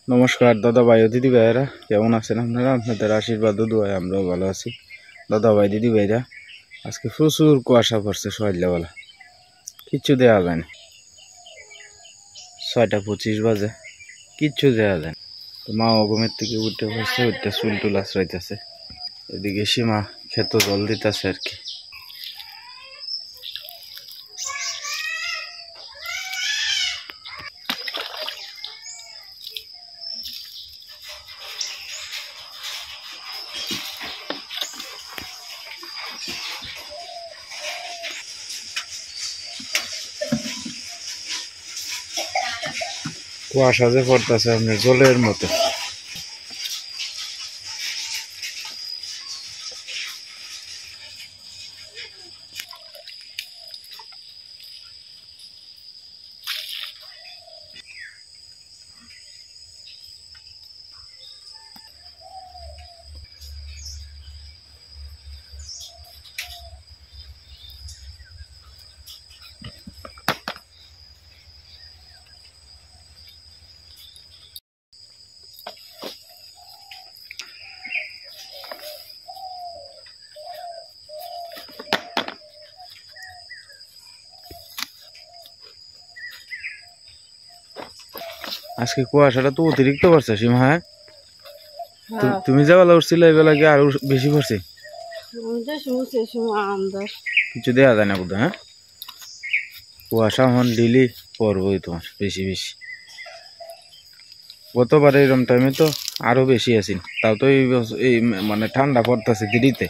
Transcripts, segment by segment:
নমস্কার দাদা ভাই ও দিদি ভাইরা, কেমন আছেন আপনারা? আপনাদের আশীর্বাদ ও দোয়ায় আমরাও ভালো আছি। দাদা ভাই দিদি ভাইরা, আজকে প্রচুর কুয়াশা পড়ছে। সকালবেলা কিচ্ছু দেওয়া যায় না, 6:25 বাজে, কিচ্ছু দেওয়া যায় না। তো মা ঘুমের থেকে উঠে পড়ছে, উঠতে চুল টুল আশ্রাইতেছে। এদিকে সীমা ক্ষেত জল দিতেছে আর কি। কুয়াশা যে পড়তেছে আপনার জলের মতো। আজকে কুয়াশাটা তো অতিরিক্ত পড়ছে সীমা। হ্যাঁ, তুমি যে বেলা উঠছিলে এই বেলা কি আরো বেশি পড়ছে? কিছু দেওয়া যায় না বোধ। হ্যাঁ, কুয়াশা এখন ডেলি পড়বই তোমার বেশি বেশি। গতবার এরকম টাইমে তো আরো বেশি আছি, তাও তো এই মানে ঠান্ডা পড়তেছে দেরিতে।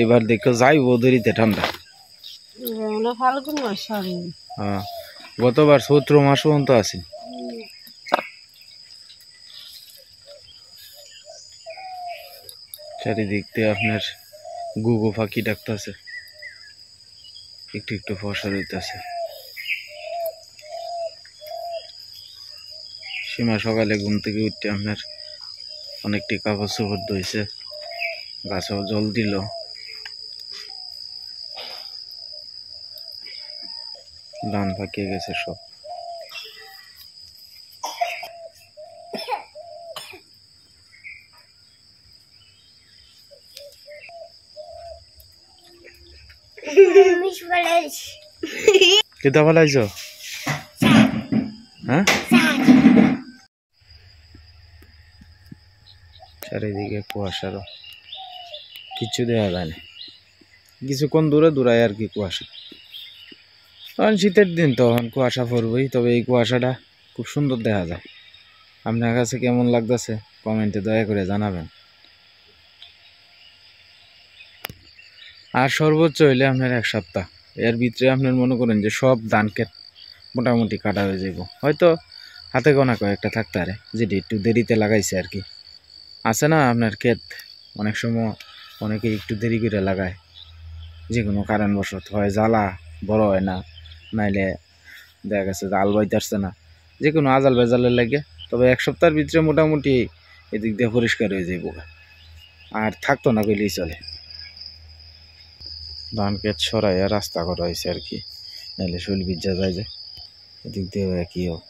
এবার দেখো যাইব দেরিতে ঠান্ডা। হ্যাঁ, গতবার চৈত্র মাস পর্যন্ত আছি। চারিদিক দিয়ে আপনার গুগু ফাঁকি ডাকতেছে, একটু একটু ফসল হইতেছে। সীমা সকালে ঘুম থেকে উঠতে আপনার অনেকটি কাপড় চোপড় ধুইছে, গাছেও জল দিল। ধান পাকিয়ে গেছে সব। কেটা ফেলাইছ? হ্যাঁ, চারিদিকে কুয়াশারও কিছু দেখা যায় না। কিছুক্ষণ দূরে দূরায় আর কি কুয়াশা। তখন শীতের দিন, তখন কুয়াশা পড়বেই। তবে এই কুয়াশাটা খুব সুন্দর দেখা যায়। আপনার কাছে কেমন লাগতেছে কমেন্টে দয়া করে জানাবেন। আর সর্বোচ্চ হইলে আপনার 1 সপ্তাহ, এর ভিতরে আপনার মনে করেন যে সব ধান ক্ষেত মোটামুটি কাটা হয়ে যাব। হয়তো হাতে গোনা কয়েকটা থাকতে পারে যেটি একটু দেরিতে লাগাইছে আর কি। আছে না আপনার ক্ষেত, অনেক সময় অনেকে একটু দেরি করে লাগায়, যে কোনো কারণবশত, হয় জ্বালা বড় হয় না, নাইলে দেখা গেছে জাল বাইতে না, যে কোনো আজাল বেজালের লাগে। তবে 1 সপ্তাহের ভিতরে মোটামুটি এদিক দিয়ে পরিষ্কার হয়ে যাইব, আর থাকতো না কইলেই চলে। ধান ক্ষেত সরাইয়া রাস্তা করা হয়েছে আর কি, নাইলে শৈল ভিজা যায় যে, এদিক দিয়ে কি হোক।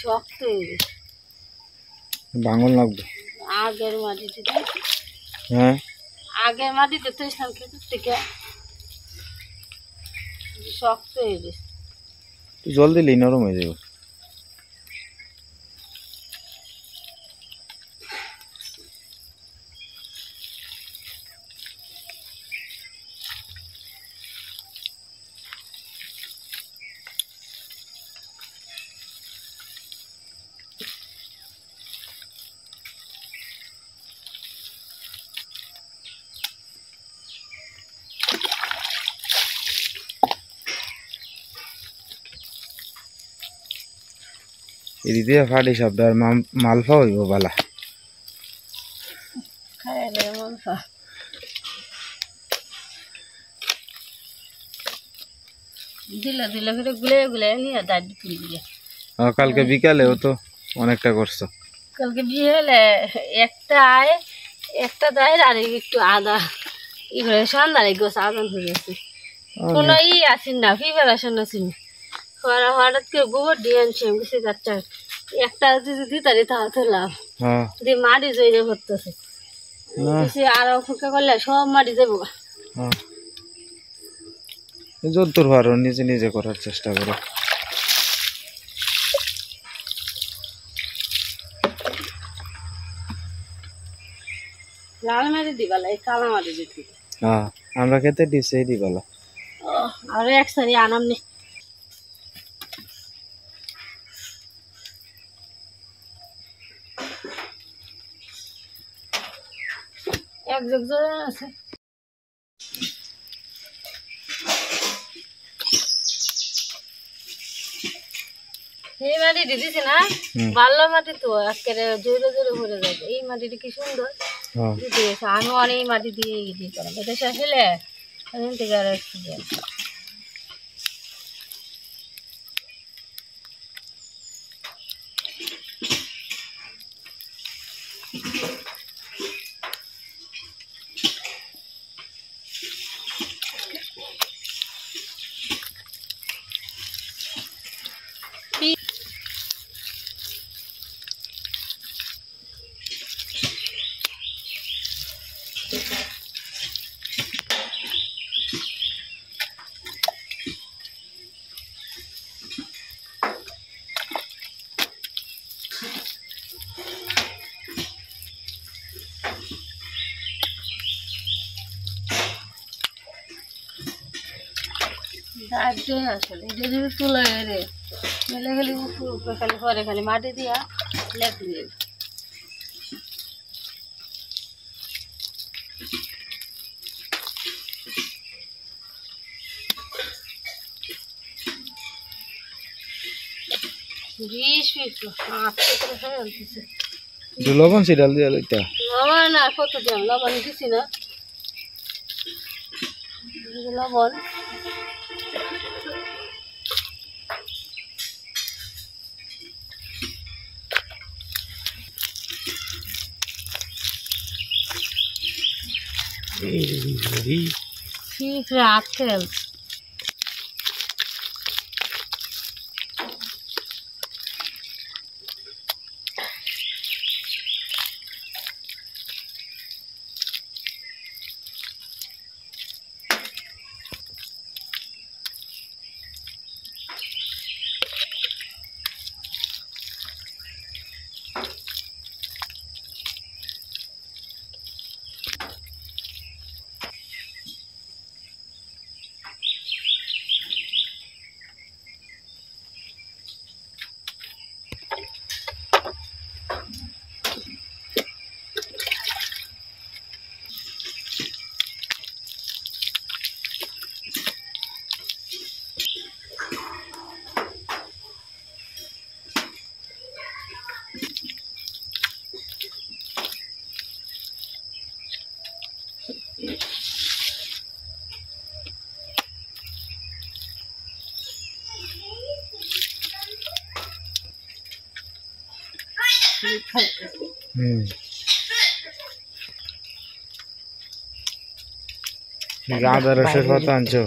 শক্ত ভাঙন লাগবে আগের মাটিতে। হ্যাঁ আগের মাটিতে তো ইসলাম খেতের থেকে শক্ত হয়ে গেছে। জল দিলেই নরম হয়ে যাবে। এদিকে ফাটি শব্দ আর মালফা হইব বালা খাইলে মালফা দিলে দিলে ফিরে গুলে গুলে নিয়ে দাঁড়িয়ে তুলে দিয়ে। কালকে বিকালেও তো অনেকটা করছো। কালকে বিকেলে একটা দেয় আর একটু আদা ই করে সন্ধ্যারে গোছ আদান হয়ে গেছে। কোনো আসেন না প্রিপারেশন আসেন হঠাৎ করে গোবর দিয়ে আনছি আমি কিছু গাছটা একটা যদি দিতারি তাহলে লাভ দিয়ে মাটি জয়রে করতেছে আরো ফুকা করলে সব মাটি যাবো। যদ্দূর পারো নিজে নিজে করার চেষ্টা করো। লাল মাটি দিবালা এই কালা মাটি দিতে আমরা খেতে দিছি দিবালা আর এক সারি আনাম নেই। এক যোগ আছে এই মাটি দিতেছি না বাল্য মাটি তো একেবারে জোরে জোরে ভরে যাবে। এই মাটিটা কি সুন্দর দিয়েছে আমি অনেক মাটি দিয়ে দিয়ে করলাম এটা শেষ হলে থেকে আর একটু আসলে এটা যদি তুলে রে মেলে খালি খালি পরে খালি মাটি দিয়া লেখলে লবণ সিডাল দিয়ে লবণ আর কত দিলাম লবণ দিছি না লবণ ঠিক রাখেন আদা রসের পাতা আনছো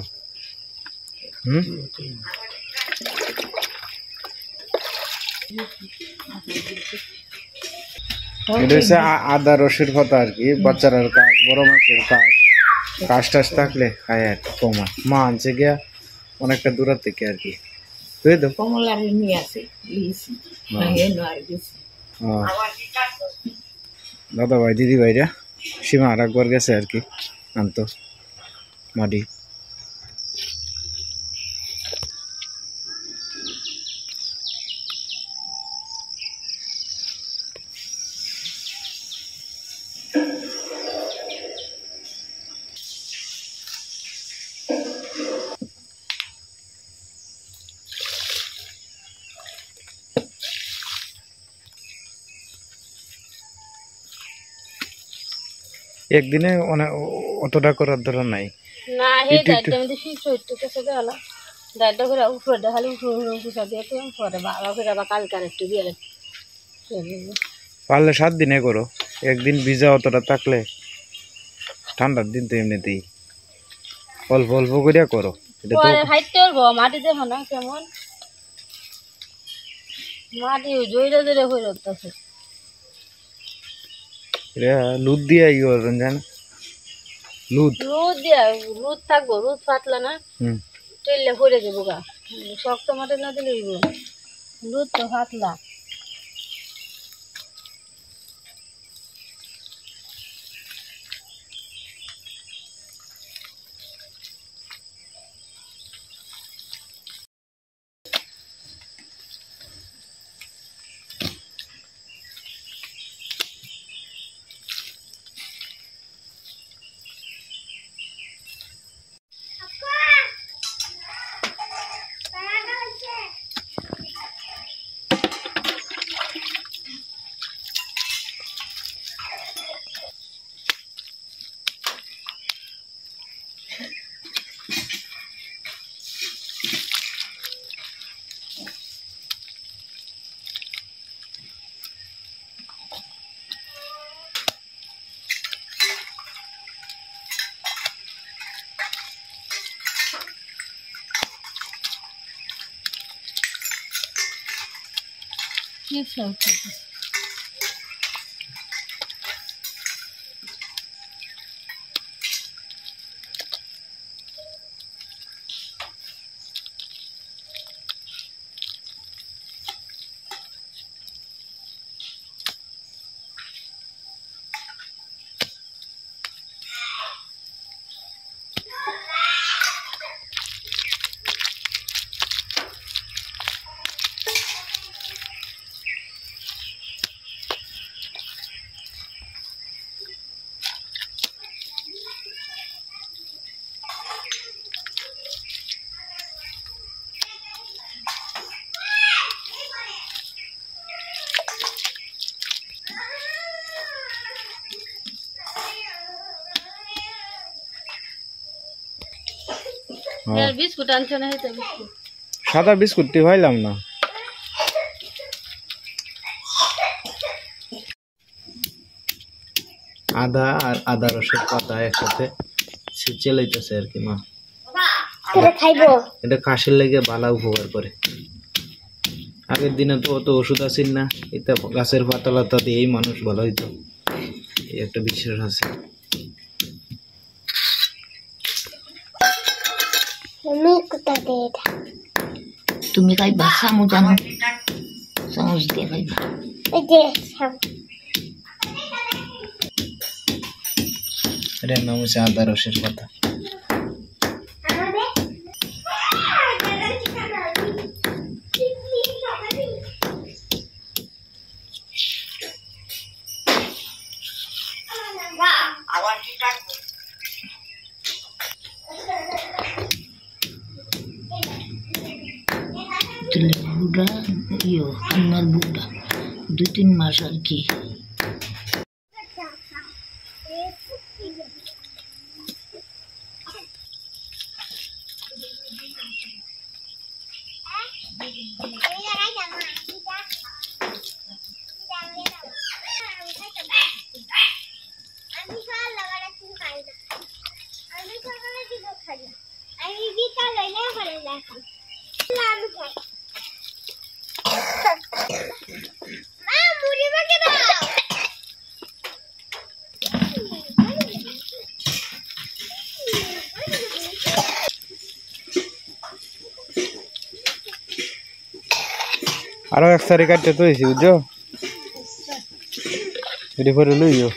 এটা হচ্ছে আদা রসের পাতা আর কি, বাচ্চারার কাজ, বড় মাছের কাজ, কাজ টাজ থাকলে খায় আর কি কমা। মা আনছে গিয়া অনেকটা দূরের থেকে আর কি, বুঝলি তো? দাদা ভাই দিদি ভাইরা সীমা আর একবার গেছে আর কি আনতো মাটি। একদিনে অতটা করার দরকার নাই না, এই দায়িত্ব আমি দেখি চৈত্র কেসে গেল দায়িত্ব করে উপরে দেখালে উপরে দিয়ে পরে বাবা করে আবার কালকে একটু দিয়ে পারলে 7 দিনে করো, একদিন ভিজা অতটা থাকলে ঠান্ডার দিন তো এমনিতেই অল্প অল্প করিয়া করো। এটা তো হাইটতে পারবো, মাটি দেখো না কেমন মাটি জয়রে জয়রে হয়ে যাচ্ছে। লুদ দিয়া ই করবেন জান, লুদ দিয়া লুদ থাকবো, লুদ পাতলা না টেললে পড়ে যাবো গা, শক্ত মাটি না দিলে লুদ তো পাতলা। বিস্কুট আনছে না, সাদা বিস্কুটটি হইলাম না। আদা আর আদা রসের পাতা একসাথে চেলাইতেছে আর কি মা, এটা কাশির লেগে ভালো উপকার করে। আগের দিনে তো অত ওষুধ আসেন না, এটা গাছের পাতা লাতা দিয়েই মানুষ ভালো হইতো, এই একটা বিশ্বাস আছে। তুমি খাইবা চামচ আনো, চামচ দিয়ে খাইবা। এটার নাম হচ্ছে আদা রসের পাতা। বুড়া কান্নার বুড়া 2-3 মাস আর কি। আরো এক সারি কাটতে তো হয়েছি বুঝছো এটি পরে লইও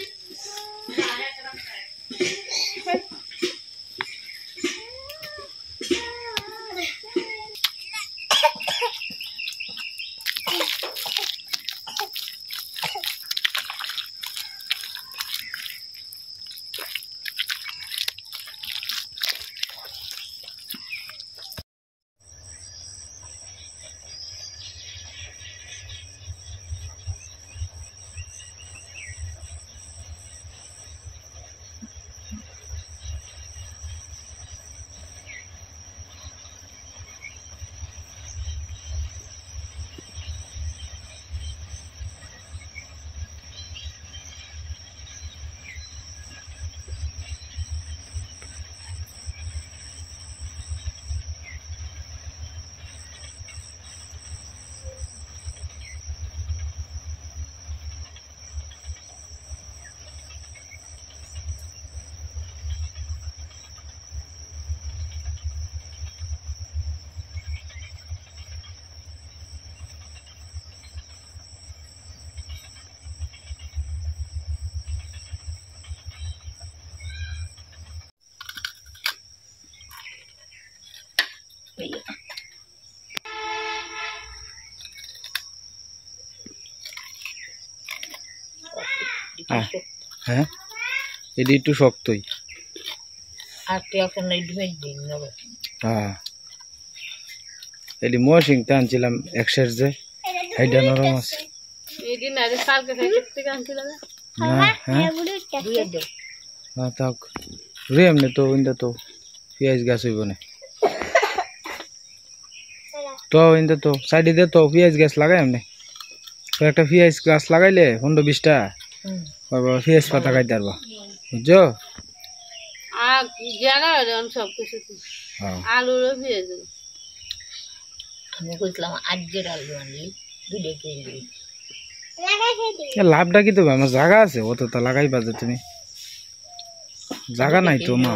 হ্যাঁ এটি একটু শক্তই হ্যাঁ এটি মশিং টানছিলাম একশের যে হাইডা নরম আছে না হ্যাঁ না থাক রে এমনি তো ইন্দা তো পেঁয়াজ গাছ হইব না তো ইন্দা তো সাইডে দে তো পেঁয়াজ গাছ লাগাই এমনি তো একটা পেঁয়াজ গাছ লাগাইলে 15-20টা পেঁয়াজ পাতা খাইতে পারবা বুঝছো আলুরও পেঁয়াজ আমি কইলাম আজকের আলু আনলি 2 কেজি লাভটা কি তবে আমার জায়গা আছে অতটা লাগাইবা যে তুমি জায়গা নাই তো মা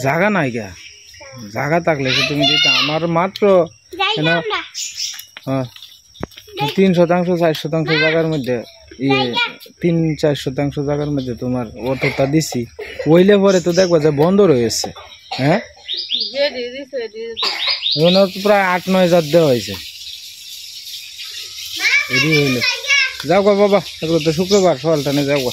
জায়গা নাই গা জায়গা থাকলে তুমি দিতে আমার মাত্র 3 শতাংশ 4 শতাংশ জায়গার মধ্যে 3-4 শতাংশ জায়গার মধ্যে তোমার অতটা দিছি ওইলে পরে তো দেখবা যে বন্ধ রয়েছে হ্যাঁ প্রায় 8-9 হাজার দেওয়া হয়েছে এটি হইলে যাও গা বাবা এগুলো তো শুক্রবার সকালটা নিয়ে যাও গা